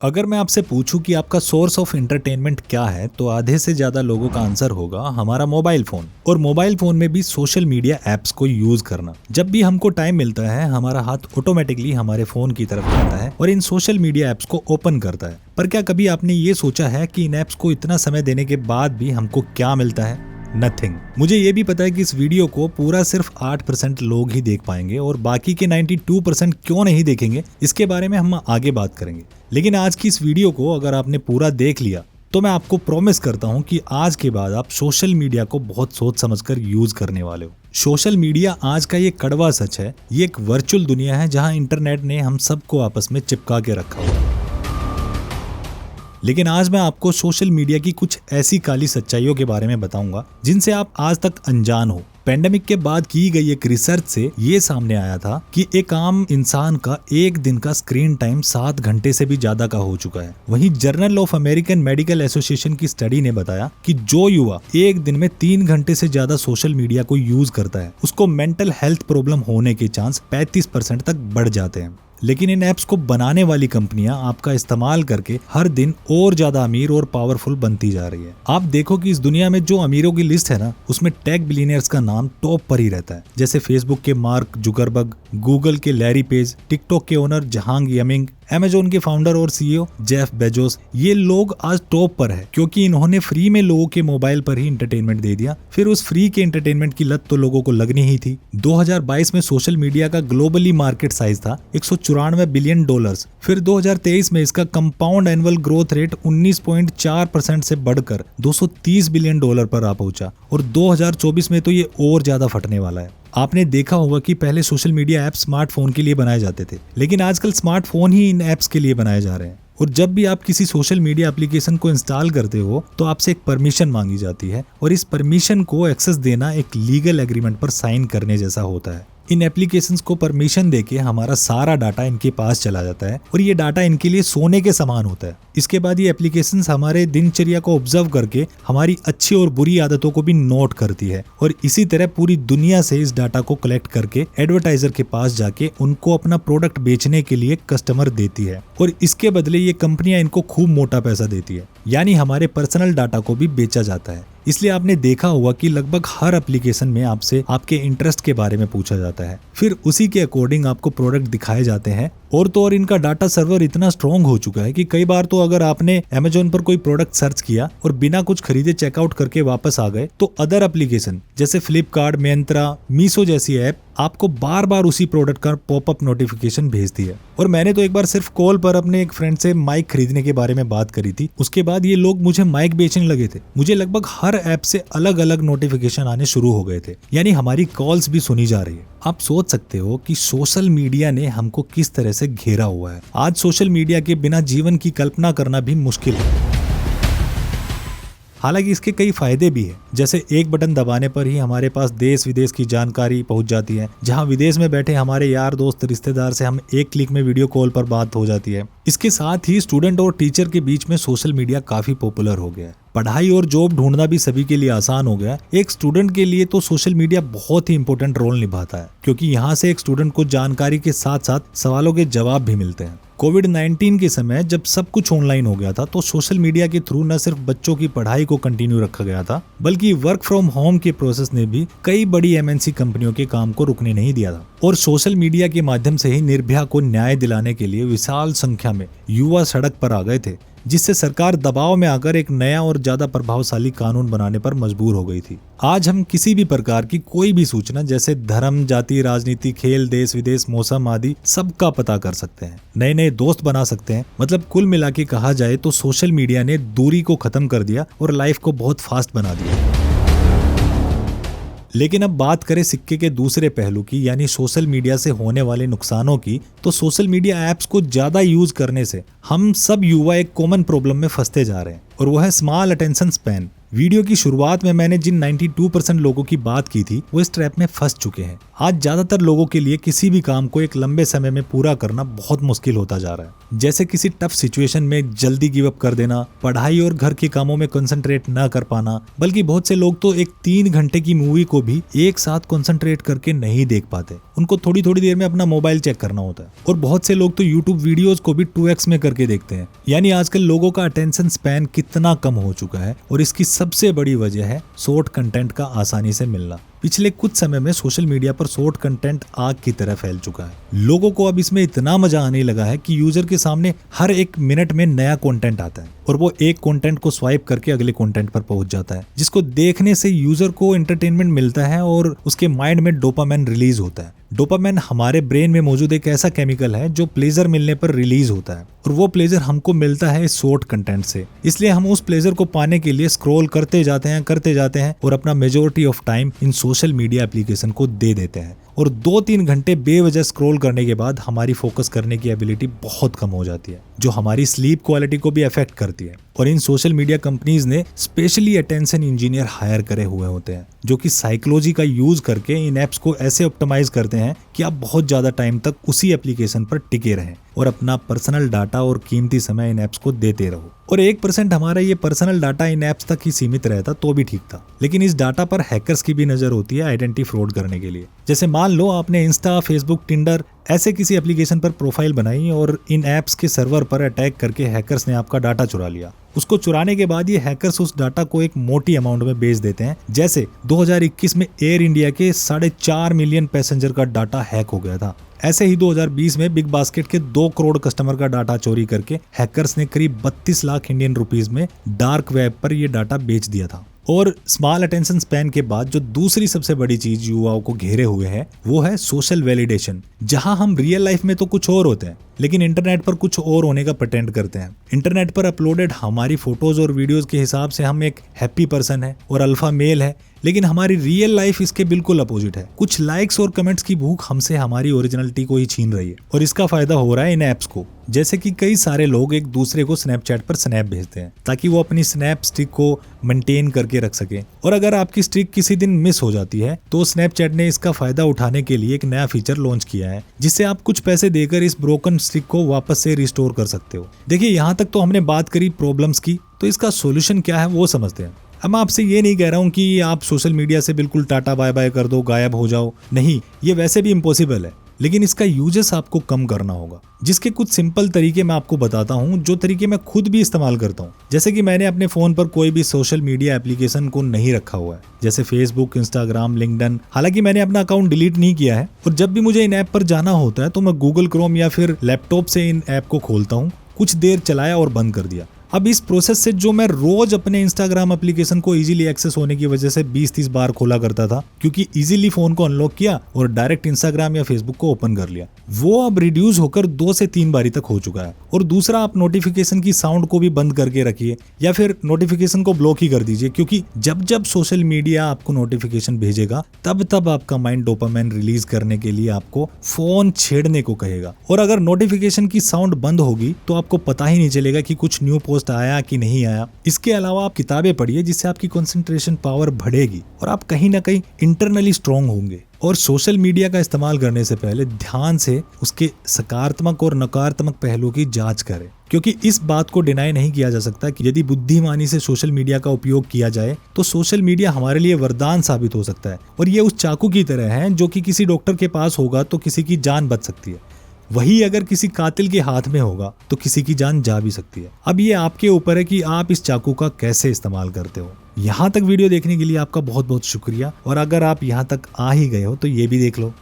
अगर मैं आपसे पूछूं कि आपका सोर्स ऑफ एंटरटेनमेंट क्या है, तो आधे से ज्यादा लोगों का आंसर होगा हमारा मोबाइल फोन। और मोबाइल फोन में भी सोशल मीडिया एप्स को यूज करना। जब भी हमको टाइम मिलता है, हमारा हाथ ऑटोमेटिकली हमारे फोन की तरफ जाता है और इन सोशल मीडिया एप्स को ओपन करता है। पर क्या कभी आपने ये सोचा है कि इन एप्स को इतना समय देने के बाद भी हमको क्या मिलता है? नथिंग। मुझे ये भी पता है कि इस वीडियो को पूरा सिर्फ 8% लोग ही देख पाएंगे और बाकी के 92% क्यों नहीं देखेंगे, इसके बारे में हम आगे बात करेंगे। लेकिन आज की इस वीडियो को अगर आपने पूरा देख लिया तो मैं आपको प्रॉमिस करता हूं कि आज के बाद आप सोशल मीडिया को बहुत सोच समझकर यूज करने वाले हो। सोशल मीडिया आज का ये कड़वा सच है, ये एक वर्चुअल दुनिया है जहां इंटरनेट ने हम सबको आपस में चिपका के रखा हुआ है। लेकिन आज मैं आपको सोशल मीडिया की कुछ ऐसी काली सच्चाइयों के बारे में बताऊंगा जिनसे आप आज तक अनजान हो। पेंडेमिक के बाद की गई एक रिसर्च से ये सामने आया था कि एक आम इंसान का एक दिन का स्क्रीन टाइम 7 घंटे से भी ज्यादा का हो चुका है। वहीं journal of American medical association की स्टडी ने बताया कि जो युवा एक दिन में 3 घंटे से ज्यादा सोशल मीडिया को यूज करता है, उसको मेंटल हेल्थ प्रॉब्लम होने के चांस 35% तक बढ़ जाते हैं। लेकिन इन ऐप्स को बनाने वाली कंपनियां आपका इस्तेमाल करके हर दिन और ज्यादा अमीर और पावरफुल बनती जा रही है। आप देखो कि इस दुनिया में जो अमीरों की लिस्ट है ना, उसमें टेक बिलियनियर्स का नाम टॉप पर ही रहता है। जैसे फेसबुक के मार्क जुकरबर्ग, गूगल के लैरी पेज, टिकटॉक के ओनर जहांग यमिंग, अमेजोन के फाउंडर और सीईओ जेफ बेजोस। ये लोग आज टॉप पर है क्योंकि इन्होंने फ्री में लोगों के मोबाइल पर ही एंटरटेनमेंट दे दिया। फिर उस फ्री के एंटरटेनमेंट की लत तो लोगों को लगनी ही थी। 2022 में सोशल मीडिया का ग्लोबली मार्केट साइज था $194 बिलियन। फिर 2023 में इसका कंपाउंड एनुअल ग्रोथ रेट 19.4% से बढ़कर $230 बिलियन पर आ पहुंचा और 2024 में तो ये और ज्यादा फटने वाला है। आपने देखा होगा कि पहले सोशल मीडिया ऐप स्मार्टफोन के लिए बनाए जाते थे, लेकिन आजकल स्मार्टफोन ही इन ऐप्स के लिए बनाए जा रहे हैं। और जब भी आप किसी सोशल मीडिया एप्लीकेशन को इंस्टॉल करते हो तो आपसे एक परमिशन मांगी जाती है और इस परमिशन को एक्सेस देना एक लीगल एग्रीमेंट पर साइन करने जैसा होता है। इन एप्लीकेशंस को परमिशन देके हमारा सारा डाटा इनके पास चला जाता है और ये डाटा इनके लिए सोने के समान होता है। इसके बाद ये एप्लीकेशंस हमारे दिनचर्या को ऑब्जर्व करके हमारी अच्छी और बुरी आदतों को भी नोट करती है और इसी तरह पूरी दुनिया से इस डाटा को कलेक्ट करके एडवर्टाइजर के पास जाके उनको अपना प्रोडक्ट बेचने के लिए कस्टमर देती है और इसके बदले ये कंपनियां इनको खूब मोटा पैसा देती है, यानी हमारे पर्सनल डाटा को भी बेचा जाता है। इसलिए आपने देखा होगा कि लगभग हर एप्लीकेशन में आपसे आपके इंटरेस्ट के बारे में पूछा जाता है, फिर उसी के अकॉर्डिंग आपको प्रोडक्ट दिखाए जाते हैं। और तो और इनका डाटा सर्वर इतना स्ट्रॉन्ग हो चुका है कि कई बार तो अगर आपने अमेजोन पर कोई प्रोडक्ट सर्च किया और बिना कुछ खरीदे चेकआउट करके वापस आ गए, तो अदर एप्लीकेशन जैसे फ्लिपकार्ट, मिंत्रा, मीशो जैसी ऐप आपको बार बार उसी प्रोडक्ट का पॉपअप नोटिफिकेशन भेजती है। और मैंने तो एक बार सिर्फ कॉल पर अपने एक फ्रेंड से माइक खरीदने के बारे में बात करी थी, उसके बाद ये लोग मुझे माइक बेचने लगे थे। मुझे लगभग हर ऐप से अलग अलग नोटिफिकेशन आने शुरू हो गए थे, यानी हमारी कॉल्स भी सुनी जा रही है। आप सोच सकते हो कि सोशल मीडिया ने हमको किस तरह से घेरा हुआ है। आज सोशल मीडिया के बिना जीवन की कल्पना करना भी मुश्किल है। हालांकि इसके कई फायदे भी हैं, जैसे एक बटन दबाने पर ही हमारे पास देश विदेश की जानकारी पहुंच जाती है। जहां विदेश में बैठे हमारे यार दोस्त रिश्तेदार से हम एक क्लिक में वीडियो कॉल पर बात हो जाती है। इसके साथ ही स्टूडेंट और टीचर के बीच में सोशल मीडिया काफी पॉपुलर हो गया है। पढ़ाई और जॉब ढूंढना भी सभी के लिए आसान हो गया। एक स्टूडेंट के लिए तो सोशल मीडिया बहुत ही इंपॉर्टेंट रोल निभाता है, क्योंकि यहाँ से एक स्टूडेंट को जानकारी के साथ साथ सवालों के जवाब भी मिलते हैं। कोविड-19 के समय जब सब कुछ ऑनलाइन हो गया था, तो सोशल मीडिया के थ्रू न सिर्फ बच्चों की पढ़ाई को कंटिन्यू रखा गया था, बल्कि वर्क फ्रॉम होम के प्रोसेस ने भी कई बड़ी एमएनसी कंपनियों के काम को रुकने नहीं दिया था। और सोशल मीडिया के माध्यम से ही निर्भया को न्याय दिलाने के लिए विशाल संख्या में युवा सड़क पर आ गए थे, जिससे सरकार दबाव में आकर एक नया और ज्यादा प्रभावशाली कानून बनाने पर मजबूर हो गई थी। आज हम किसी भी प्रकार की कोई भी सूचना, जैसे धर्म, जाति, राजनीति, खेल, देश विदेश, मौसम आदि सबका पता कर सकते हैं, नए नए दोस्त बना सकते हैं। मतलब कुल मिला के कहा जाए तो सोशल मीडिया ने दूरी को खत्म कर दिया और लाइफ को बहुत फास्ट बना दिया। लेकिन अब बात करें सिक्के के दूसरे पहलू की, यानी सोशल मीडिया से होने वाले नुकसानों की, तो सोशल मीडिया ऐप्स को ज्यादा यूज करने से हम सब युवा एक कॉमन प्रॉब्लम में फंसते जा रहे हैं और वो है स्मॉल अटेंशन स्पैन। वीडियो की शुरुआत में मैंने जिन 92% लोगों की बात की थी, वो इस ट्रैप में फंस चुके हैं। आज ज्यादातर लोगों के लिए किसी भी काम को एक लंबे समय में पूरा करना बहुत मुश्किल होता जा रहा है। जैसे किसी टफ सिचुएशन में जल्दी गिव अप कर देना, पढ़ाई और घर के कामों में कंसंट्रेट न कर पाना, बल्कि बहुत से लोग तो एक 3 घंटे की मूवी को भी एक साथ कंसंट्रेट करके नहीं देख पाते। उनको थोड़ी थोड़ी देर में अपना मोबाइल चेक करना होता है। और बहुत से लोग तो यूट्यूब वीडियोस को भी 2x में करके देखते हैं। यानी आजकल लोगों का अटेंशन स्पैन कितना कम हो चुका है, और इसकी सबसे बड़ी वजह है शॉर्ट कंटेंट का आसानी से मिलना। पिछले कुछ समय में सोशल मीडिया पर शॉर्ट कंटेंट आग की तरह फैल चुका है। लोगों को अब इसमें इतना मजा आने लगा है कि यूजर के सामने हर एक मिनट में नया कंटेंट आता है, और वो एक कंटेंट को स्वाइप करके अगले कंटेंट पर पहुंच जाता है, जिसको देखने से यूजर को एंटरटेनमेंट मिलता है और उसके माइंड में डोपामाइन रिलीज होता है। डोपामाइन हमारे ब्रेन में मौजूद एक ऐसा केमिकल है जो प्लेजर मिलने पर रिलीज होता है, और वो प्लेजर हमको मिलता है शॉर्ट कंटेंट से। इसलिए हम उस प्लेजर को पाने के लिए स्क्रॉल करते जाते हैं और अपना majority of time in social media application को दे देते हैं। और 2-3 घंटे बेवजह स्क्रॉल करने के बाद हमारी फोकस करने की एबिलिटी बहुत कम हो जाती है, जो हमारी स्लीप क्वालिटी को भी अफेक्ट करती है। और इन सोशल मीडिया कंपनीज ने स्पेशली अटेंशन इंजीनियर हायर करे हुए होते हैं, जो कि साइकोलॉजी का यूज करके इन एप्स को ऐसे ऑप्टिमाइज करते हैं कि आप बहुत ज्यादा टाइम तक उसी एप्लीकेशन पर टिके रहें और अपना पर्सनल डाटा और कीमती समय इन एप्स को देते रहो। और 1% हमारा ये पर्सनल डाटा इन एप्स तक ही सीमित रहता तो भी ठीक था, लेकिन इस डाटा पर हैकर्स की भी नजर होती है आइडेंटिटी फ्रॉड करने के लिए। जैसे मान लो आपने इंस्टा, फेसबुक, टिंडर ऐसे किसी एप्लीकेशन पर प्रोफाइल बनाई और इन एप्स के सर्वर पर अटैक करके हैकर्स ने आपका डाटा चुरा लिया। उसको चुराने के बाद ये हैकर्स उस डाटा को एक मोटी अमाउंट में बेच देते हैं। जैसे 2021 में एयर इंडिया के 4.5 मिलियन पैसेंजर का डाटा हैक हो गया था। ऐसे ही 2020 में बिग बास्केट के 2 करोड़ कस्टमर का डाटा चोरी करके हैकर्स ने करीब 32 लाख इंडियन रुपीस में डार्क वेब पर यह डाटा बेच दिया था। और स्मॉल अटेंशन स्पैन के बाद जो दूसरी सबसे बड़ी चीज युवाओं को घेरे हुए है वो है सोशल वैलिडेशन, जहां हम रियल लाइफ में तो कुछ और होते हैं लेकिन इंटरनेट पर कुछ और होने का प्रिटेंड करते हैं। इंटरनेट पर अपलोडेड हमारी फोटोज और वीडियोस के हिसाब से हम एक हैप्पी पर्सन है और अल्फा मेल है, लेकिन हमारी रियल लाइफ इसके बिल्कुल अपोजिट है। कुछ लाइक्स और कमेंट्स की भूख हमसे हमारी ओरिजिनलिटी को ही छीन रही है, और इसका फायदा हो रहा है इन एप्स को। जैसे कि कई सारे लोग एक दूसरे को स्नैपचैट पर स्नैप भेजते हैं ताकि वो अपनी स्नैप स्ट्रिक को मेंटेन करके रख सके, और अगर आपकी स्ट्रिक किसी दिन मिस हो जाती है तो स्नैपचैट ने इसका फायदा उठाने के लिए एक नया फीचर लॉन्च किया है, जिससे आप कुछ पैसे देकर इस ब्रोकन स्ट्रिक को वापस से रिस्टोर कर सकते हो। देखिए, यहाँ तक तो हमने बात करी प्रॉब्लम्स की, तो इसका सोल्यूशन क्या है वो समझते हैं। अब मैं आपसे ये नहीं कह रहा हूँ कि आप सोशल मीडिया से बिल्कुल टाटा बाय बाय कर दो, गायब हो जाओ, नहीं, ये वैसे भी इम्पॉसिबल है, लेकिन इसका यूजेस आपको कम करना होगा, जिसके कुछ सिंपल तरीके मैं आपको बताता हूँ, जो तरीके मैं खुद भी इस्तेमाल करता हूँ। जैसे कि मैंने अपने फोन पर कोई भी सोशल मीडिया एप्लीकेशन को नहीं रखा हुआ है, जैसे फेसबुक, इंस्टाग्राम, लिंक्डइन। हालांकि मैंने अपना अकाउंट डिलीट नहीं किया है, और जब भी मुझे इन ऐप पर जाना होता है तो मैं गूगल क्रोम या फिर लैपटॉप से इन ऐप को खोलता हूँ, कुछ देर चलाया और बंद कर दिया। अब इस प्रोसेस से जो मैं रोज अपने इंस्टाग्राम एप्लीकेशन को इजीली एक्सेस होने की वजह से 20-30 बार खोला करता था, क्योंकि इजीली फोन को अनलॉक किया और डायरेक्ट इंस्टाग्राम या फेसबुक को ओपन कर लिया, वो अब रिड्यूस होकर 2 से 3 बारी तक हो चुका है। और दूसरा, आप नोटिफिकेशन की साउंड को भी बंद करके रखिए या फिर नोटिफिकेशन को ब्लॉक ही कर दीजिए, क्योंकि जब जब सोशल मीडिया आपको नोटिफिकेशन भेजेगा तब तब आपका माइंड डोपामाइन रिलीज करने के लिए आपको फोन छेड़ने को कहेगा। और अगर नोटिफिकेशन की साउंड बंद होगी तो आपको पता ही नहीं चलेगा कि कुछ न्यू पोस्ट आया कि नहीं आया। इसके अलावा आप किताबें पढ़िए, जिससे आपकी कंसंट्रेशन पावर बढ़ेगी और आप कहीं ना कहीं इंटरनली स्ट्रांग होंगे। और सोशल मीडिया का इस्तेमाल करने से पहले ध्यान से उसके सकारात्मक और नकारात्मक पहलुओं की जांच करें, क्योंकि इस बात को डिनाई नहीं किया जा सकता कि यदि बुद्धिमानी से सोशल मीडिया का उपयोग किया जाए तो सोशल मीडिया हमारे लिए वरदान साबित हो सकता है। और ये उस चाकू की तरह है जो कि किसी डॉक्टर के पास होगा तो किसी की जान बच सकती है, वही अगर किसी कातिल के हाथ में होगा तो किसी की जान जा भी सकती है। अब ये आपके ऊपर है कि आप इस चाकू का कैसे इस्तेमाल करते हो। यहाँ तक वीडियो देखने के लिए आपका बहुत बहुत शुक्रिया, और अगर आप यहाँ तक आ ही गए हो तो ये भी देख लो।